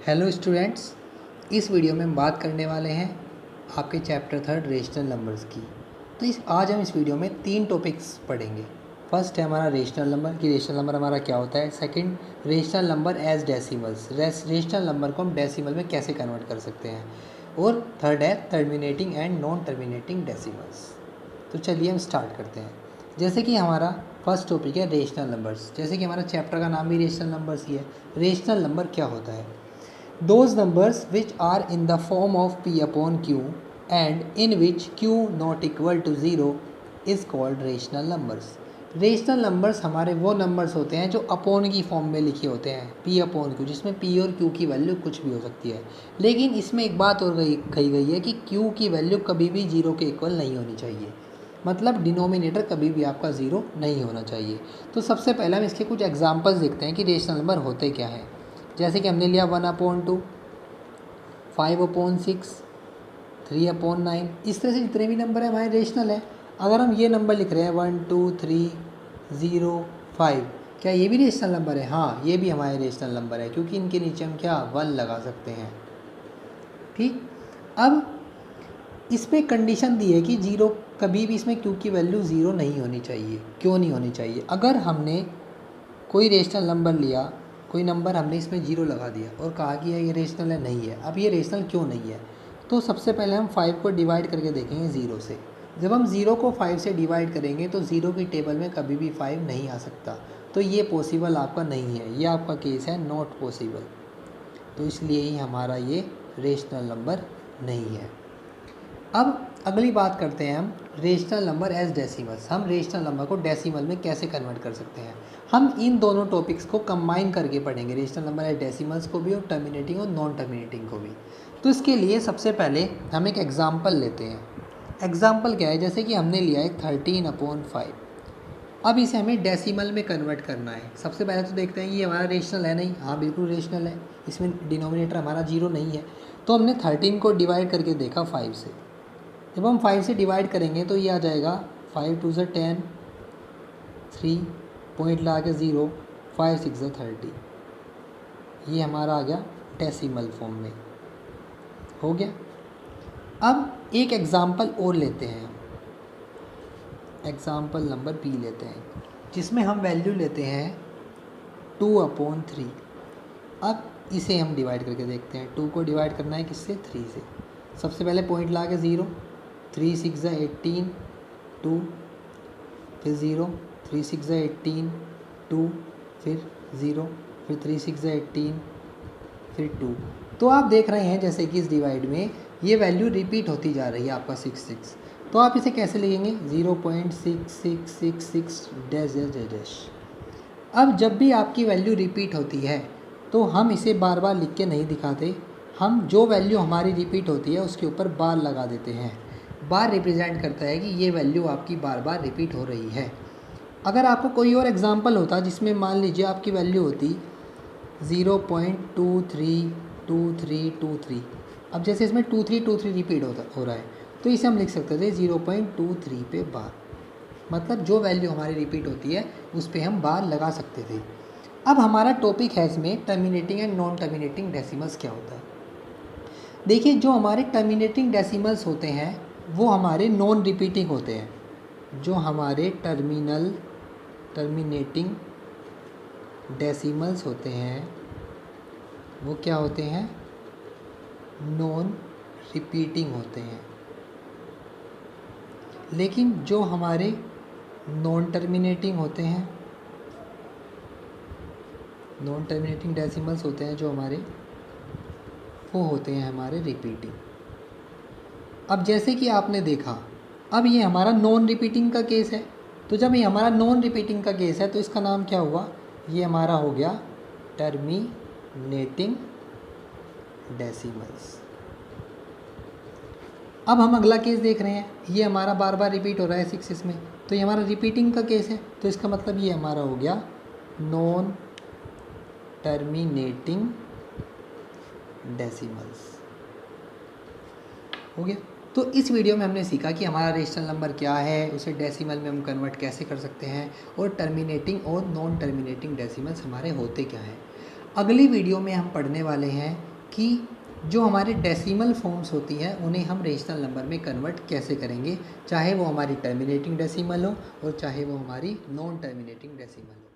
Hello students, इस video में हम बात करने वाले हैं आपके चैप्टर 3 रेशनल नंबर्स की। तो आज हम इस वीडियो में 3 टॉपिक्स पढ़ेंगे। फर्स्ट है हमारा रेशनल नंबर कि रेशनल नंबर हमारा क्या होता है। Second, rational number as decimals, rational number को हम डेसिमल में कैसे कन्वर्ट कर सकते हैं। और थर्ड है terminating and non terminating decimals. तो चलिए हम स्टार्ट करते हैं। जैसे कि हमारा फर्स्ट टॉपिक है रेशनल नंबर्स। जैसे कि हमारा चैप्टर का नाम भी रेशनल नंबर्स ही है। रेशनल नंबर क्या होता है? Those numbers which are in the form of p upon q and in which q not equal to 0 is called rational numbers. Rational numbers हमारे वो नंबर्स होते हैं जो अपॉन की फॉर्म में लिखे होते हैं, p अपॉन q, जिसमें p और q की वैल्यू कुछ भी हो सकती है। लेकिन इसमें एक बात और कही गई है कि q की वैल्यू कभी भी 0 के इक्वल नहीं होनी चाहिए। मतलब डिनोमिनेटर कभी भी आपका 0 नहीं होना चाहिए। तो सबसे पहले हम इसके कुछ एग्जांपल्स देखते हैं कि रेशनल नंबर होते क्या हैं। जैसे कि हमने लिया 1/2, 5/6, 3/9। इस तरह से जितने भी नंबर हैं हमारे रेशनल है। अगर हम ये नंबर लिख रहे हैं 1 2 3 0 5, क्या ये भी रेशनल नंबर है? हाँ, ये भी हमारे रेशनल नंबर है, क्योंकि इनके नीचे हम क्या 1 लगा सकते हैं। ठीक, अब इसमें कंडीशन दी है कि 0 कभी भी इसमें q की वैल्यू 0 नहीं होनी चाहिए। क्यों नहीं होनी चाहिए? अगर हमने कोई रेशनल नंबर लिया, कोई नंबर हमने इसमें 0 लगा दिया और कहा कि ये रेशनल है, नहीं है। अब ये रेशनल क्यों नहीं है? तो सबसे पहले हम 5 को डिवाइड करके देखेंगे 0 से। जब हम 0 को 5 से डिवाइड करेंगे तो 0 की टेबल में कभी भी 5 नहीं आ सकता। तो ये पॉसिबल आपका नहीं है, ये आपका केस है नॉट पॉसिबल। तो इसलिए ही हमारा ये रेशनल नंबर नहीं है। अब अगली बात करते हैं हम रेशनल नंबर एज डेसिमल्स। हम रेशनल नंबर को डेसिमल में कैसे कन्वर्ट कर सकते हैं। हम इन दोनों टॉपिक्स को कंबाइन करके पढ़ेंगे, रेशनल नंबर एज डेसिमल्स को भी और टर्मिनेटिंग और नॉन टर्मिनेटिंग को भी। तो इसके लिए सबसे पहले हम एक एग्जाम्पल लेते हैं। एग्जाम्पल क्या है? जैसे कि हमने लिया है 13/5। अब इसे हमें डेसिमल में कन्वर्ट करना है। सबसे पहले तो देखते हैं कि ये हमारा रेशनल है नहीं। हाँ, बिल्कुल रेशनल है, इसमें डिनोमिनेटर हमारा 0 नहीं है। तो हमने 13 को डिवाइड करके देखा 5 से। जब हम 5 से डिवाइड करेंगे तो ये आ जाएगा 5 2 10, 3 पॉइंट ला के 0, 5 6 30। ये हमारा आ गया डेसिमल फॉर्म में, हो गया। अब एक एग्ज़ाम्पल और लेते हैं, एग्ज़ाम्पल नंबर बी लेते हैं, जिसमें हम वैल्यू लेते हैं 2/3। अब इसे हम डिवाइड करके देखते हैं। 2 को डिवाइड करना है किससे? 3 से। सबसे पहले पॉइंट ला के 0, 3 6 18, 2 फिर 0, 3 6 18, 2 फिर 0, फिर 3 6 18 फिर 2। तो आप देख रहे हैं जैसे कि इस डिवाइड में ये वैल्यू रिपीट होती जा रही है आपका 6। तो आप इसे कैसे लिखेंगे? 0.6666 डैश डैश डैश डैश। अब जब भी आपकी वैल्यू रिपीट होती है तो हम इसे बार बार लिख के नहीं दिखाते। हम जो वैल्यू हमारी रिपीट होती है उसके ऊपर बार लगा देते हैं। बार रिप्रेजेंट करता है कि ये वैल्यू आपकी बार बार रिपीट हो रही है। अगर आपको कोई और एग्जांपल होता जिसमें मान लीजिए आपकी वैल्यू होती 0.232323, अब जैसे इसमें 2323 रिपीट हो रहा है, तो इसे हम लिख सकते थे 0.23 पे बार। मतलब जो वैल्यू हमारी रिपीट होती है उस पर हम बार लगा सकते थे। अब हमारा टॉपिक है इसमें terminating and non terminating decimals क्या होता है। देखिए, जो हमारे टर्मिनेटिंग डेसिमल्स होते हैं वो हमारे नॉन रिपीटिंग होते हैं। जो हमारे टर्मिनेटिंग डेसिमल्स होते हैं वो क्या होते हैं? नॉन रिपीटिंग होते हैं। लेकिन जो हमारे नॉन टर्मिनेटिंग होते हैं, नॉन टर्मिनेटिंग डेसिमल्स होते हैं जो हमारे, वो होते हैं हमारे रिपीटिंग। अब जैसे कि आपने देखा, अब ये हमारा नॉन रिपीटिंग का केस है। तो जब ये हमारा नॉन रिपीटिंग का केस है तो इसका नाम क्या हुआ? ये हमारा हो गया टर्मिनेटिंग डेसिमल्स। अब हम अगला केस देख रहे हैं। ये हमारा बार बार रिपीट हो रहा है 6 इसमें, तो ये हमारा रिपीटिंग का केस है। तो इसका मतलब ये हमारा हो गया नॉन टर्मिनेटिंग डेसिमल्स, हो गया। तो इस वीडियो में हमने सीखा कि हमारा रेशनल नंबर क्या है, उसे डेसिमल में हम कन्वर्ट कैसे कर सकते हैं, और टर्मिनेटिंग और नॉन टर्मिनेटिंग डेसिमल्स हमारे होते क्या हैं। अगली वीडियो में हम पढ़ने वाले हैं कि जो हमारे डेसिमल फॉर्म्स होती हैं उन्हें हम रेशनल नंबर में कन्वर्ट कैसे करेंगे, चाहे वो हमारी टर्मिनेटिंग डेसिमल हो और चाहे वो हमारी नॉन टर्मिनेटिंग डेसिमल हो।